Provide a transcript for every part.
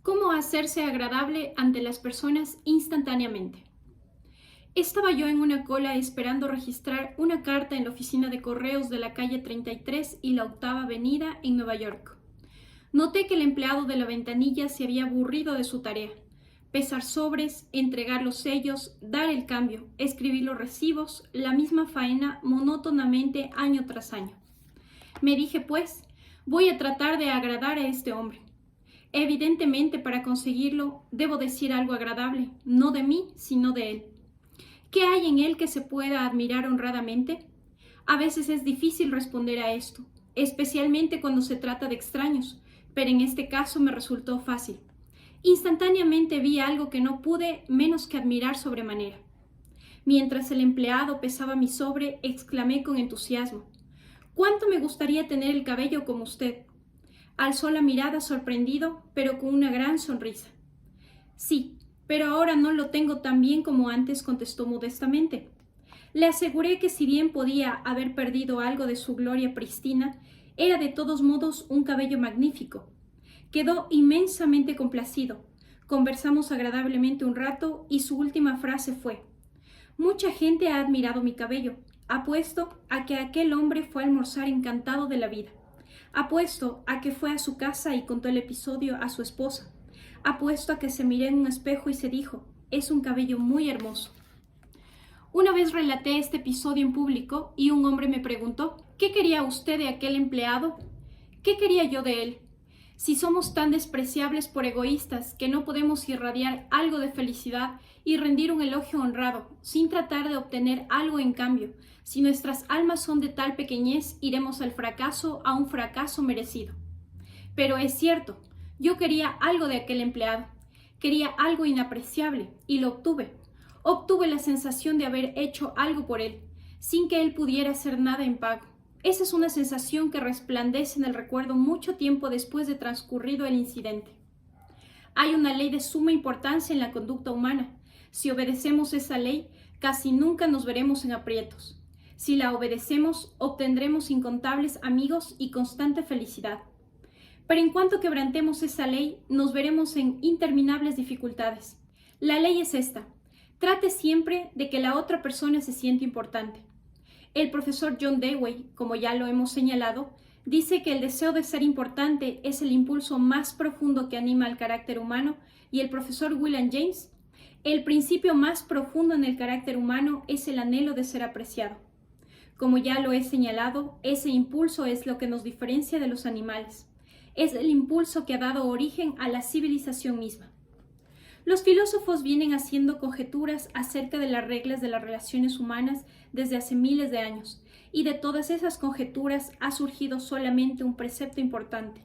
¿Cómo hacerse agradable ante las personas instantáneamente? Estaba yo en una cola esperando registrar una carta en la oficina de correos de la calle 33 y la Octava Avenida en Nueva York. Noté que el empleado de la ventanilla se había aburrido de su tarea: pesar sobres, entregar los sellos, dar el cambio, escribir los recibos, la misma faena monótonamente año tras año. Me dije, pues, voy a tratar de agradar a este hombre. Evidentemente, para conseguirlo, debo decir algo agradable, no de mí, sino de él. ¿Qué hay en él que se pueda admirar honradamente? A veces es difícil responder a esto, especialmente cuando se trata de extraños, pero en este caso me resultó fácil. Instantáneamente vi algo que no pude menos que admirar sobremanera. Mientras el empleado pesaba mi sobre, exclamé con entusiasmo: «¿Cuánto me gustaría tener el cabello como usted?». Alzó la mirada sorprendido, pero con una gran sonrisa. «Sí, pero ahora no lo tengo tan bien como antes», contestó modestamente. Le aseguré que si bien podía haber perdido algo de su gloria pristina, era de todos modos un cabello magnífico. Quedó inmensamente complacido. Conversamos agradablemente un rato y su última frase fue: «Mucha gente ha admirado mi cabello. Apuesto a que aquel hombre fue a almorzar encantado de la vida. Apuesto a que fue a su casa y contó el episodio a su esposa. Apuesto a que se miró en un espejo y se dijo: es un cabello muy hermoso». Una vez relaté este episodio en público y un hombre me preguntó: «¿Qué quería usted de aquel empleado?». ¿Qué quería yo de él? Si somos tan despreciables por egoístas que no podemos irradiar algo de felicidad y rendir un elogio honrado, sin tratar de obtener algo en cambio, si nuestras almas son de tal pequeñez, iremos al fracaso, a un fracaso merecido. Pero es cierto, yo quería algo de aquel empleado, quería algo inapreciable, y lo obtuve. Obtuve la sensación de haber hecho algo por él, sin que él pudiera hacer nada en pago. Esa es una sensación que resplandece en el recuerdo mucho tiempo después de transcurrido el incidente. Hay una ley de suma importancia en la conducta humana. Si obedecemos esa ley, casi nunca nos veremos en aprietos. Si la obedecemos, obtendremos incontables amigos y constante felicidad. Pero en cuanto quebrantemos esa ley, nos veremos en interminables dificultades. La ley es esta: trate siempre de que la otra persona se sienta importante. El profesor John Dewey, como ya lo hemos señalado, dice que el deseo de ser importante es el impulso más profundo que anima al carácter humano, y el profesor William James: el principio más profundo en el carácter humano es el anhelo de ser apreciado. Como ya lo he señalado, ese impulso es lo que nos diferencia de los animales. Es el impulso que ha dado origen a la civilización misma. Los filósofos vienen haciendo conjeturas acerca de las reglas de las relaciones humanas desde hace miles de años, y de todas esas conjeturas ha surgido solamente un precepto importante.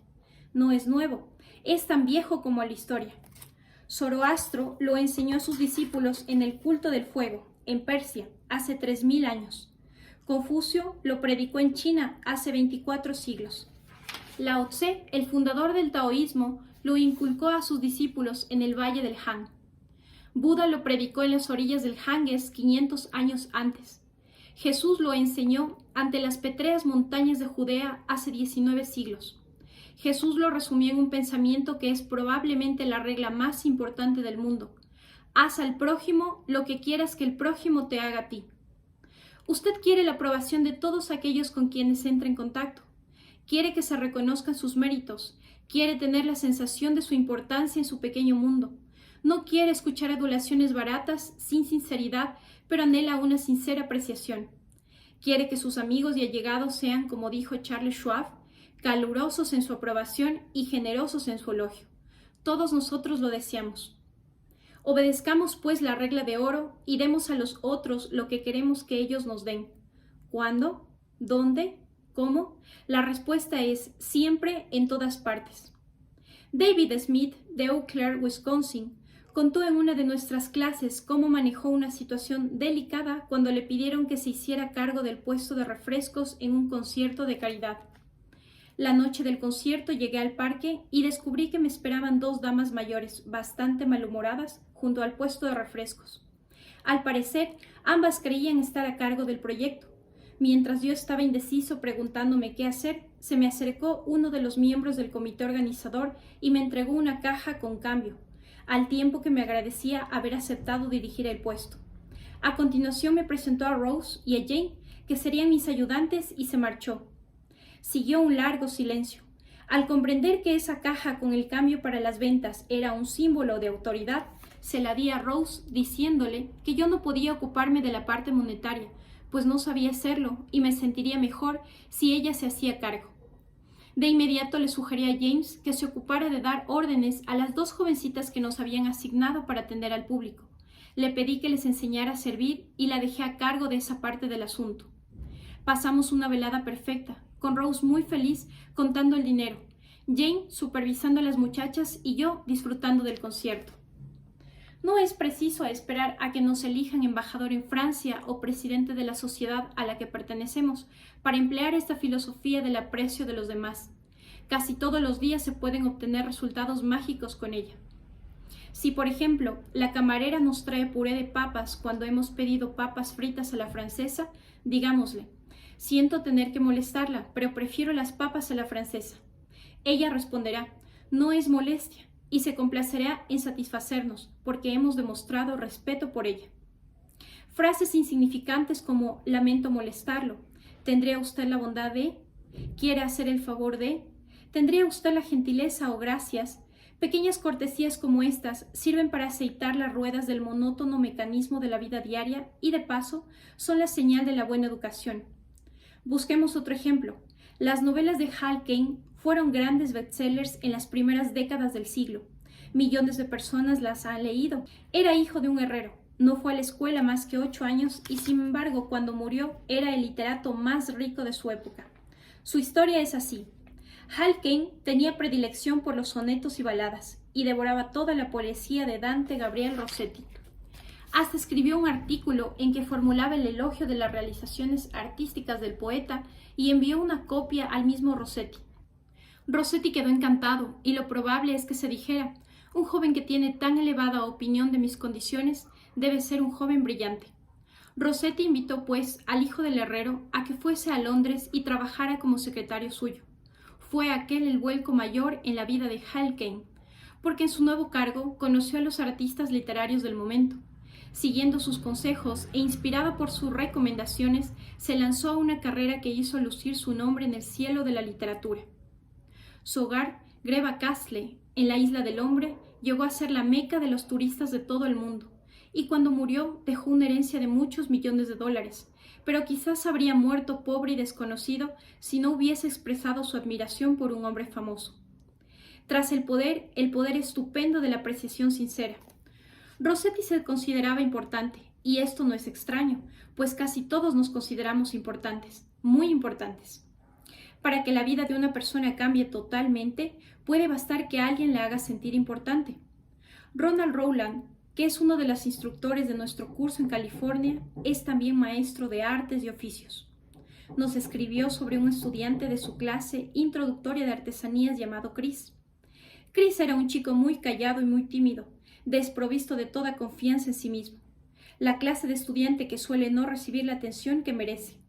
No es nuevo, es tan viejo como la historia. Zoroastro lo enseñó a sus discípulos en el culto del fuego, en Persia, hace 3000 años. Confucio lo predicó en China hace 24 siglos. Lao Tse, el fundador del taoísmo, lo inculcó a sus discípulos en el valle del Han. Buda lo predicó en las orillas del Ganges 500 años antes. Jesús lo enseñó ante las petreas montañas de Judea hace 19 siglos. Jesús lo resumió en un pensamiento que es probablemente la regla más importante del mundo: haz al prójimo lo que quieras que el prójimo te haga a ti. Usted quiere la aprobación de todos aquellos con quienes entra en contacto. Quiere que se reconozcan sus méritos. Quiere tener la sensación de su importancia en su pequeño mundo. No quiere escuchar adulaciones baratas, sin sinceridad, pero anhela una sincera apreciación. Quiere que sus amigos y allegados sean, como dijo Charles Schwab, calurosos en su aprobación y generosos en su elogio. Todos nosotros lo deseamos. Obedezcamos pues la regla de oro y demos a los otros lo que queremos que ellos nos den. ¿Cuándo? ¿Dónde? ¿Cómo? La respuesta es siempre, en todas partes. David Smith, de Eau Claire, Wisconsin, contó en una de nuestras clases cómo manejó una situación delicada cuando le pidieron que se hiciera cargo del puesto de refrescos en un concierto de caridad. La noche del concierto llegué al parque y descubrí que me esperaban 2 damas mayores, bastante malhumoradas, junto al puesto de refrescos. Al parecer, ambas creían estar a cargo del proyecto. Mientras yo estaba indeciso preguntándome qué hacer, se me acercó uno de los miembros del comité organizador y me entregó una caja con cambio, al tiempo que me agradecía haber aceptado dirigir el puesto. A continuación me presentó a Rose y a Jane, que serían mis ayudantes, y se marchó. Siguió un largo silencio. Al comprender que esa caja con el cambio para las ventas era un símbolo de autoridad, se la di a Rose diciéndole que yo no podía ocuparme de la parte monetaria, pues no sabía hacerlo y me sentiría mejor si ella se hacía cargo. De inmediato le sugerí a James que se ocupara de dar órdenes a las 2 jovencitas que nos habían asignado para atender al público. Le pedí que les enseñara a servir y la dejé a cargo de esa parte del asunto. Pasamos una velada perfecta, con Rose muy feliz contando el dinero, Jane supervisando a las muchachas y yo disfrutando del concierto. No es preciso esperar a que nos elijan embajador en Francia o presidente de la sociedad a la que pertenecemos para emplear esta filosofía del aprecio de los demás. Casi todos los días se pueden obtener resultados mágicos con ella. Si, por ejemplo, la camarera nos trae puré de papas cuando hemos pedido papas fritas a la francesa, digámosle: siento tener que molestarla, pero prefiero las papas a la francesa. Ella responderá: no es molestia, y se complacerá en satisfacernos, porque hemos demostrado respeto por ella. Frases insignificantes como lamento molestarlo, ¿tendría usted la bondad de? ¿Quiere hacer el favor de? ¿Tendría usted la gentileza o gracias? Pequeñas cortesías como estas sirven para aceitar las ruedas del monótono mecanismo de la vida diaria y, de paso, son la señal de la buena educación. Busquemos otro ejemplo. Las novelas de Hal Caine fueron grandes bestsellers en las primeras décadas del siglo. Millones de personas las han leído. Era hijo de un herrero. No fue a la escuela más que 8 años y, sin embargo, cuando murió, era el literato más rico de su época. Su historia es así. Hal Caine tenía predilección por los sonetos y baladas y devoraba toda la poesía de Dante Gabriel Rossetti. Hasta escribió un artículo en que formulaba el elogio de las realizaciones artísticas del poeta y envió una copia al mismo Rossetti. Rossetti quedó encantado y lo probable es que se dijera: un joven que tiene tan elevada opinión de mis condiciones debe ser un joven brillante. Rossetti invitó, pues, al hijo del herrero a que fuese a Londres y trabajara como secretario suyo. Fue aquel el vuelco mayor en la vida de Hal Caine, porque en su nuevo cargo conoció a los artistas literarios del momento. Siguiendo sus consejos e inspirado por sus recomendaciones, se lanzó a una carrera que hizo lucir su nombre en el cielo de la literatura. Su hogar, Greva Castle, en la Isla del Hombre, llegó a ser la meca de los turistas de todo el mundo, y cuando murió dejó una herencia de muchos millones de dólares, pero quizás habría muerto pobre y desconocido si no hubiese expresado su admiración por un hombre famoso. Tras el poder estupendo de la apreciación sincera. Rossetti se consideraba importante, y esto no es extraño, pues casi todos nos consideramos importantes, muy importantes. Para que la vida de una persona cambie totalmente, puede bastar que alguien la haga sentir importante. Ronald Rowland, que es uno de los instructores de nuestro curso en California, es también maestro de artes y oficios. Nos escribió sobre un estudiante de su clase introductoria de artesanías llamado Chris. Chris era un chico muy callado y muy tímido, desprovisto de toda confianza en sí mismo. La clase de estudiante que suele no recibir la atención que merece.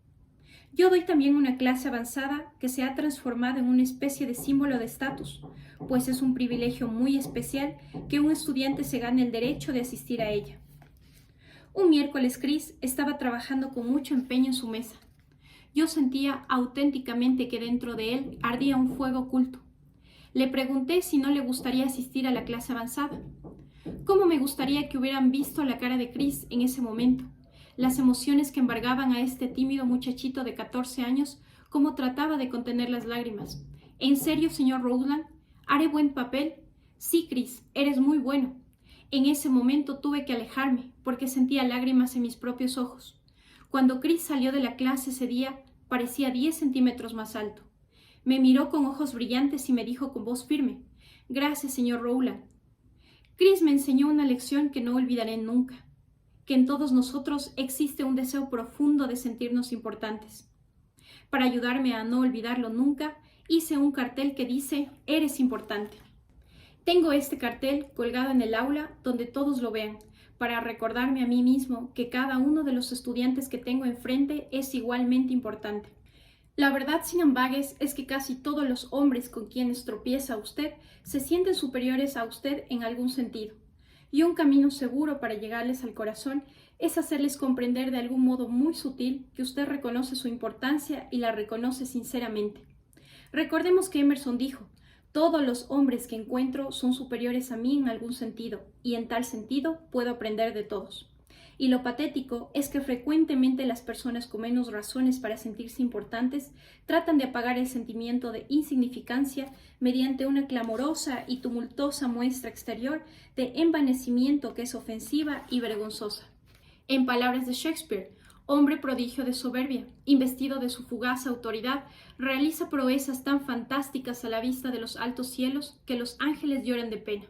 Yo doy también una clase avanzada que se ha transformado en una especie de símbolo de estatus, pues es un privilegio muy especial que un estudiante se gane el derecho de asistir a ella. Un miércoles Chris estaba trabajando con mucho empeño en su mesa. Yo sentía auténticamente que dentro de él ardía un fuego oculto. Le pregunté si no le gustaría asistir a la clase avanzada. ¿Cómo me gustaría que hubieran visto la cara de Chris en ese momento? Las emociones que embargaban a este tímido muchachito de 14 años, cómo trataba de contener las lágrimas. ¿En serio, señor Rowland? ¿Haré buen papel? Sí, Chris, eres muy bueno. En ese momento tuve que alejarme, porque sentía lágrimas en mis propios ojos. Cuando Chris salió de la clase ese día, parecía 10 centímetros más alto. Me miró con ojos brillantes y me dijo con voz firme: «Gracias, señor Rowland». Chris me enseñó una lección que no olvidaré nunca, que en todos nosotros existe un deseo profundo de sentirnos importantes. Para ayudarme a no olvidarlo nunca, hice un cartel que dice: «Eres importante». Tengo este cartel colgado en el aula donde todos lo vean, para recordarme a mí mismo que cada uno de los estudiantes que tengo enfrente es igualmente importante. La verdad, sin embargo, es que casi todos los hombres con quienes tropieza usted se sienten superiores a usted en algún sentido, y un camino seguro para llegarles al corazón es hacerles comprender de algún modo muy sutil que usted reconoce su importancia y la reconoce sinceramente. Recordemos que Emerson dijo: todos los hombres que encuentro son superiores a mí en algún sentido, y en tal sentido puedo aprender de todos. Y lo patético es que frecuentemente las personas con menos razones para sentirse importantes tratan de apagar el sentimiento de insignificancia mediante una clamorosa y tumultuosa muestra exterior de envanecimiento que es ofensiva y vergonzosa. En palabras de Shakespeare, hombre prodigio de soberbia, investido de su fugaz autoridad, realiza proezas tan fantásticas a la vista de los altos cielos que los ángeles lloran de pena.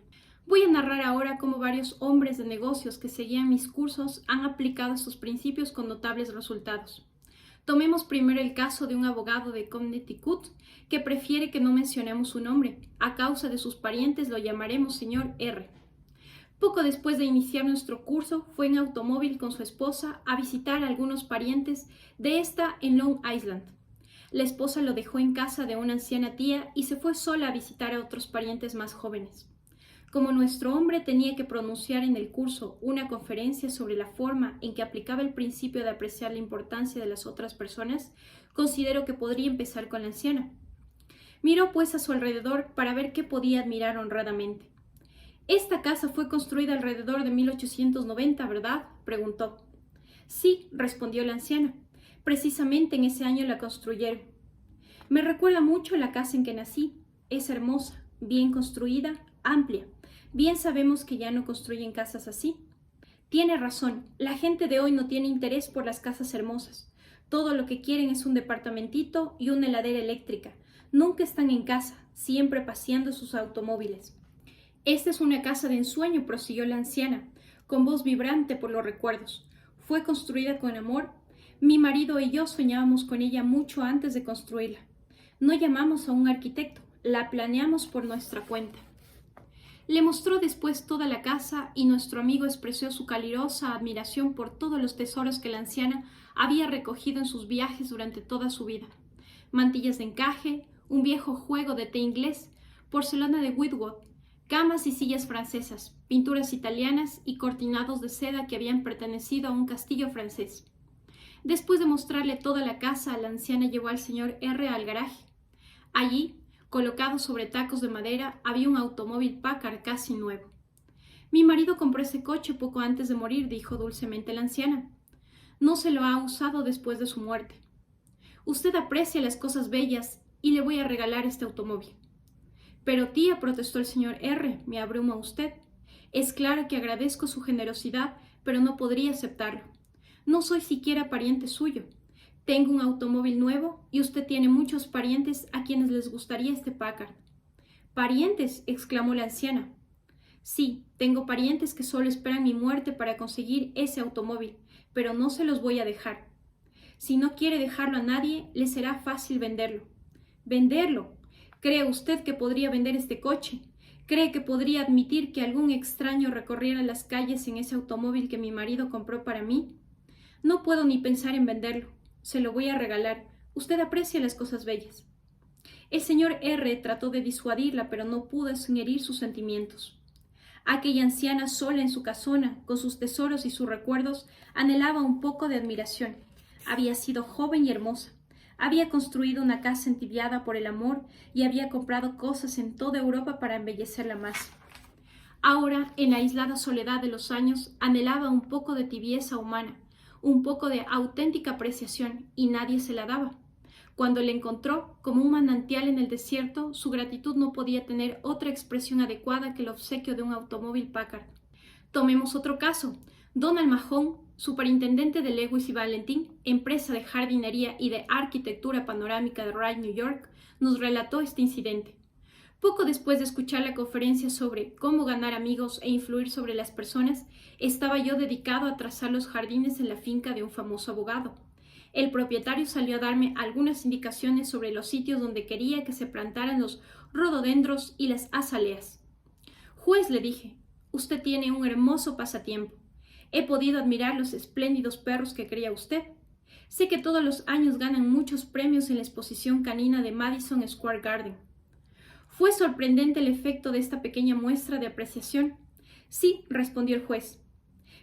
Voy a narrar ahora cómo varios hombres de negocios que seguían mis cursos han aplicado estos principios con notables resultados. Tomemos primero el caso de un abogado de Connecticut que prefiere que no mencionemos su nombre. A causa de sus parientes lo llamaremos señor R. Poco después de iniciar nuestro curso, fue en automóvil con su esposa a visitar a algunos parientes de esta en Long Island. La esposa lo dejó en casa de una anciana tía y se fue sola a visitar a otros parientes más jóvenes. Como nuestro hombre tenía que pronunciar en el curso una conferencia sobre la forma en que aplicaba el principio de apreciar la importancia de las otras personas, considero que podría empezar con la anciana. Miró pues a su alrededor para ver qué podía admirar honradamente. «Esta casa fue construida alrededor de 1890, ¿verdad?», preguntó. «Sí», respondió la anciana. «Precisamente en ese año la construyeron. Me recuerda mucho la casa en que nací. Es hermosa, bien construida, amplia. Bien sabemos que ya no construyen casas así». «Tiene razón, la gente de hoy no tiene interés por las casas hermosas. Todo lo que quieren es un departamentito y una heladera eléctrica. Nunca están en casa, siempre paseando sus automóviles». «Esta es una casa de ensueño», prosiguió la anciana, con voz vibrante por los recuerdos. «Fue construida con amor. Mi marido y yo soñábamos con ella mucho antes de construirla. No llamamos a un arquitecto, la planeamos por nuestra cuenta». Le mostró después toda la casa y nuestro amigo expresó su calurosa admiración por todos los tesoros que la anciana había recogido en sus viajes durante toda su vida. Mantillas de encaje, un viejo juego de té inglés, porcelana de Whitworth, camas y sillas francesas, pinturas italianas y cortinados de seda que habían pertenecido a un castillo francés. Después de mostrarle toda la casa, la anciana llevó al señor R al garaje. Allí, colocado sobre tacos de madera, había un automóvil Packard casi nuevo. «Mi marido compró ese coche poco antes de morir», dijo dulcemente la anciana. «No se lo ha usado después de su muerte. Usted aprecia las cosas bellas y le voy a regalar este automóvil». «Pero tía», protestó el señor R, «me abruma usted. Es claro que agradezco su generosidad, pero no podría aceptarlo. No soy siquiera pariente suyo. Tengo un automóvil nuevo y usted tiene muchos parientes a quienes les gustaría este Packard». «¿Parientes?», exclamó la anciana. «Sí, tengo parientes que solo esperan mi muerte para conseguir ese automóvil, pero no se los voy a dejar. Si no quiere dejarlo a nadie, le será fácil venderlo». «¿Venderlo? ¿Cree usted que podría vender este coche? ¿Cree que podría admitir que algún extraño recorriera las calles en ese automóvil que mi marido compró para mí? No puedo ni pensar en venderlo. Se lo voy a regalar. Usted aprecia las cosas bellas». El señor R trató de disuadirla, pero no pudo sin herir sus sentimientos. Aquella anciana sola en su casona, con sus tesoros y sus recuerdos, anhelaba un poco de admiración. Había sido joven y hermosa. Había construido una casa entibiada por el amor y había comprado cosas en toda Europa para embellecerla más. Ahora, en la aislada soledad de los años, anhelaba un poco de tibieza humana, un poco de auténtica apreciación, y nadie se la daba. Cuando le encontró, como un manantial en el desierto, su gratitud no podía tener otra expresión adecuada que el obsequio de un automóvil Packard. Tomemos otro caso. Donald Mahon, superintendente de Lewis y Valentin, empresa de jardinería y de arquitectura panorámica de Rye, New York, nos relató este incidente. Poco después de escuchar la conferencia sobre cómo ganar amigos e influir sobre las personas, estaba yo dedicado a trazar los jardines en la finca de un famoso abogado. El propietario salió a darme algunas indicaciones sobre los sitios donde quería que se plantaran los rododendros y las azaleas. «Juez», le dije, «usted tiene un hermoso pasatiempo. He podido admirar los espléndidos perros que cría usted. Sé que todos los años ganan muchos premios en la exposición canina de Madison Square Garden. Fue sorprendente el efecto de esta pequeña muestra de apreciación. Sí, respondió el juez.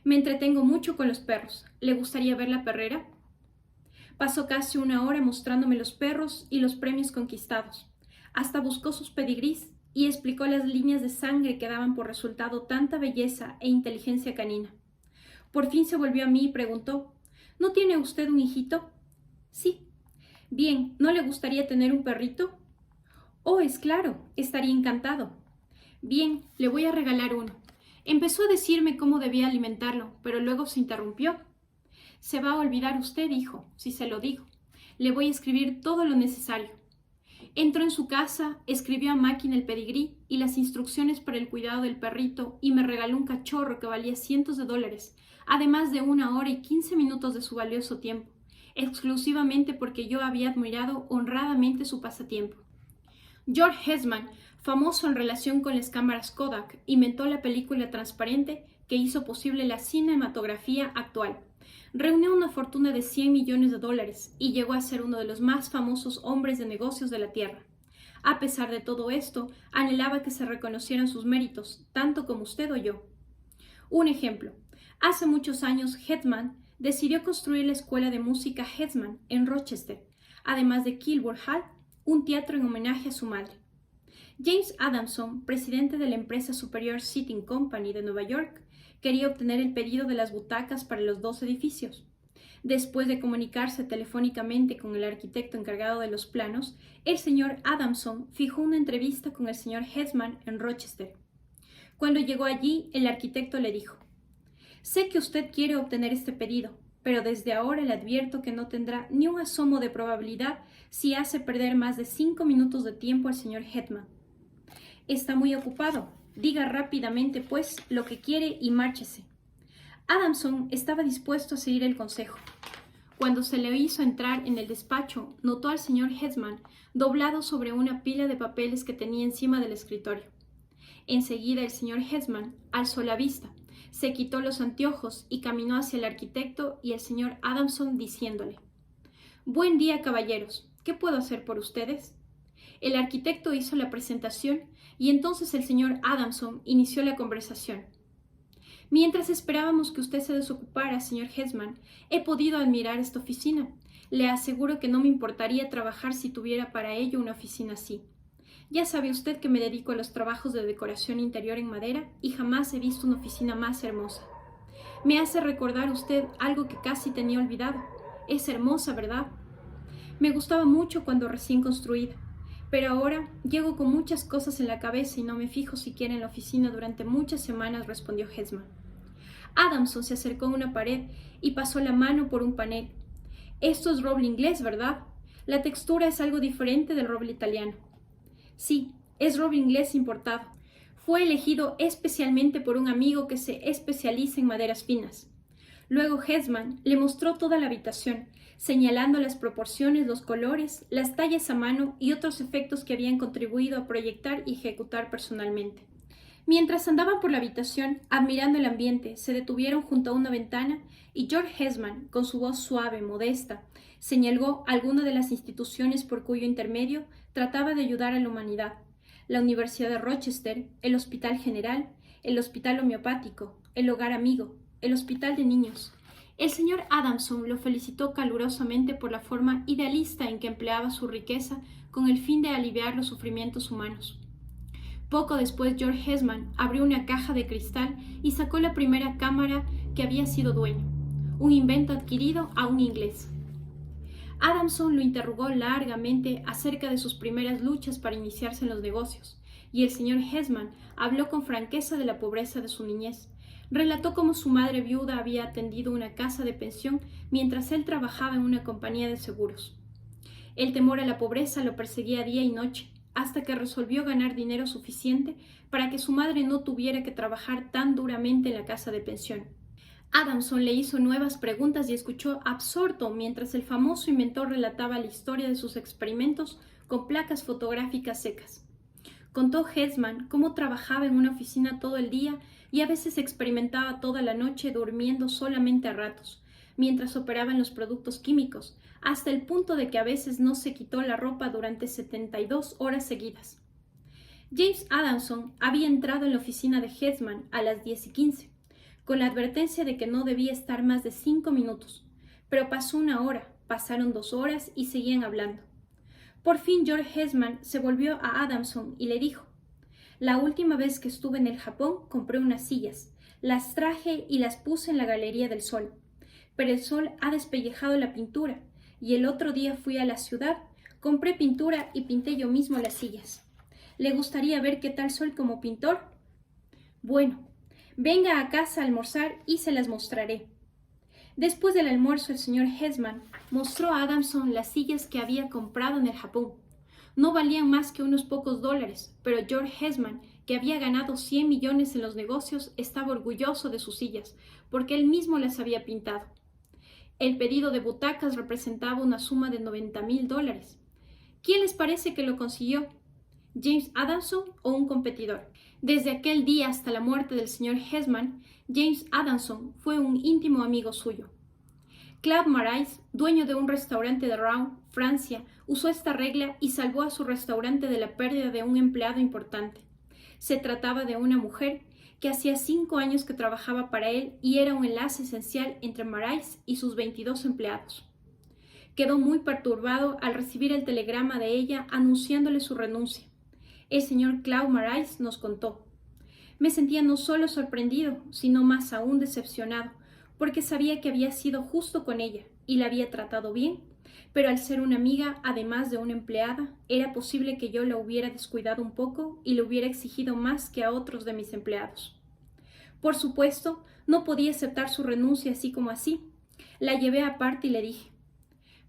Me entretengo mucho con los perros. ¿Le gustaría ver la perrera? Pasó casi una hora mostrándome los perros y los premios conquistados. Hasta buscó sus pedigrís y explicó las líneas de sangre que daban por resultado tanta belleza e inteligencia canina. Por fin se volvió a mí y preguntó, ¿no tiene usted un hijito? Sí. Bien, ¿no le gustaría tener un perrito? Oh, es claro, estaría encantado. Bien, le voy a regalar uno. Empezó a decirme cómo debía alimentarlo, pero luego se interrumpió. Se va a olvidar usted, hijo, si se lo digo. Le voy a escribir todo lo necesario. Entró en su casa, escribió a máquina el pedigrí y las instrucciones para el cuidado del perrito y me regaló un cachorro que valía cientos de dólares, además de 1 hora y 15 minutos de su valioso tiempo, exclusivamente porque yo había admirado honradamente su pasatiempo. George Eastman, famoso en relación con las cámaras Kodak, inventó la película transparente que hizo posible la cinematografía actual. Reunió una fortuna de 100 millones de dólares y llegó a ser uno de los más famosos hombres de negocios de la Tierra. A pesar de todo esto, anhelaba que se reconocieran sus méritos, tanto como usted o yo. Un ejemplo. Hace muchos años, Eastman decidió construir la Escuela de Música Eastman en Rochester, además de Kilburn Hall, un teatro en homenaje a su madre. James Adamson, presidente de la empresa Superior Seating Company de Nueva York, quería obtener el pedido de las butacas para los 2 edificios. Después de comunicarse telefónicamente con el arquitecto encargado de los planos, el señor Adamson fijó una entrevista con el señor Eastman en Rochester. Cuando llegó allí, el arquitecto le dijo: «Sé que usted quiere obtener este pedido, pero desde ahora le advierto que no tendrá ni un asomo de probabilidad si hace perder más de 5 minutos de tiempo al señor Eastman. Está muy ocupado. Diga rápidamente, pues, lo que quiere y márchese». Adamson estaba dispuesto a seguir el consejo. Cuando se le hizo entrar en el despacho, notó al señor Eastman doblado sobre una pila de papeles que tenía encima del escritorio. Enseguida el señor Eastman alzó la vista, se quitó los anteojos y caminó hacia el arquitecto y el señor Adamson diciéndole: «Buen día, caballeros. ¿Qué puedo hacer por ustedes?». El arquitecto hizo la presentación y entonces el señor Adamson inició la conversación. «Mientras esperábamos que usted se desocupara, señor Eastman, he podido admirar esta oficina. Le aseguro que no me importaría trabajar si tuviera para ello una oficina así. Ya sabe usted que me dedico a los trabajos de decoración interior en madera y jamás he visto una oficina más hermosa. Me hace recordar usted algo que casi tenía olvidado. Es hermosa, ¿verdad? Me gustaba mucho cuando recién construida, pero ahora llego con muchas cosas en la cabeza y no me fijo siquiera en la oficina durante muchas semanas», respondió Eastman. Adamson se acercó a una pared y pasó la mano por un panel. «Esto es roble inglés, ¿verdad? La textura es algo diferente del roble italiano». «Sí, es roble inglés importado. Fue elegido especialmente por un amigo que se especializa en maderas finas». Luego Eastman le mostró toda la habitación, señalando las proporciones, los colores, las tallas a mano y otros efectos que habían contribuido a proyectar y ejecutar personalmente. Mientras andaban por la habitación, admirando el ambiente, se detuvieron junto a una ventana y George Eastman, con su voz suave, modesta, señaló alguna de las instituciones por cuyo intermedio trataba de ayudar a la humanidad: la Universidad de Rochester, el Hospital General, el Hospital Homeopático, el Hogar Amigo, el Hospital de Niños. El señor Adamson lo felicitó calurosamente por la forma idealista en que empleaba su riqueza con el fin de aliviar los sufrimientos humanos. Poco después, George Eastman abrió una caja de cristal y sacó la primera cámara que había sido dueño, un invento adquirido a un inglés. Adamson lo interrogó largamente acerca de sus primeras luchas para iniciarse en los negocios, y el señor Eastman habló con franqueza de la pobreza de su niñez. Relató cómo su madre viuda había atendido una casa de pensión mientras él trabajaba en una compañía de seguros. El temor a la pobreza lo perseguía día y noche, hasta que resolvió ganar dinero suficiente para que su madre no tuviera que trabajar tan duramente en la casa de pensión. Adamson le hizo nuevas preguntas y escuchó absorto mientras el famoso inventor relataba la historia de sus experimentos con placas fotográficas secas. Contó Eastman cómo trabajaba en una oficina todo el día y a veces experimentaba toda la noche durmiendo solamente a ratos, mientras operaban los productos químicos, hasta el punto de que a veces no se quitó la ropa durante 72 horas seguidas. James Adamson había entrado en la oficina de Headman a las 10:15, con la advertencia de que no debía estar más de 5 minutos, pero pasó 1 hora, pasaron 2 horas y seguían hablando. Por fin George Headman se volvió a Adamson y le dijo: «La última vez que estuve en el Japón compré unas sillas, las traje y las puse en la Galería del Sol, pero el sol ha despellejado la pintura y el otro día fui a la ciudad, compré pintura y pinté yo mismo las sillas. ¿Le gustaría ver qué tal soy como pintor? Bueno, venga a casa a almorzar y se las mostraré». Después del almuerzo, el señor Headman mostró a Adamson las sillas que había comprado en el Japón. No valían más que unos pocos dólares, pero George Headman, que había ganado 100 millones en los negocios, estaba orgulloso de sus sillas, porque él mismo las había pintado. El pedido de butacas representaba una suma de $90,000. ¿Quién les parece que lo consiguió? ¿James Adamson o un competidor? Desde aquel día hasta la muerte del señor Headman, James Adamson fue un íntimo amigo suyo. Claude Marais, dueño de un restaurante de Rouen, Francia, usó esta regla y salvó a su restaurante de la pérdida de un empleado importante. Se trataba de una mujer que hacía 5 años que trabajaba para él y era un enlace esencial entre Marais y sus 22 empleados. Quedó muy perturbado al recibir el telegrama de ella anunciándole su renuncia. El señor Claude Marais nos contó: «Me sentía no solo sorprendido, sino más aún decepcionado, porque sabía que había sido justo con ella y la había tratado bien, pero al ser una amiga, además de una empleada, era posible que yo la hubiera descuidado un poco y le hubiera exigido más que a otros de mis empleados. Por supuesto, no podía aceptar su renuncia así como así. La llevé aparte y le dije: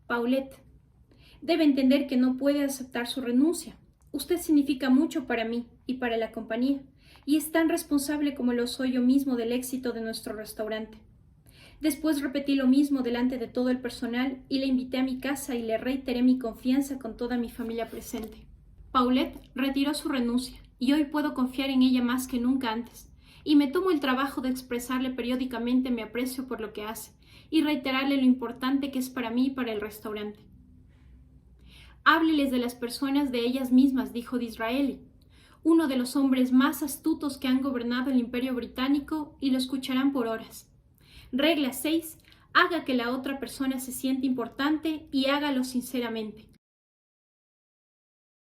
«Paulette, debe entender que no puede aceptar su renuncia. Usted significa mucho para mí y para la compañía, y es tan responsable como lo soy yo mismo del éxito de nuestro restaurante». Después repetí lo mismo delante de todo el personal y la invité a mi casa y le reiteré mi confianza con toda mi familia presente. Paulette retiró su renuncia y hoy puedo confiar en ella más que nunca antes, y me tomo el trabajo de expresarle periódicamente mi aprecio por lo que hace y reiterarle lo importante que es para mí y para el restaurante. «Hábleles de las personas de ellas mismas», dijo Disraeli, uno de los hombres más astutos que han gobernado el Imperio Británico, y lo escucharán por horas. Regla 6. Haga que la otra persona se sienta importante y hágalo sinceramente.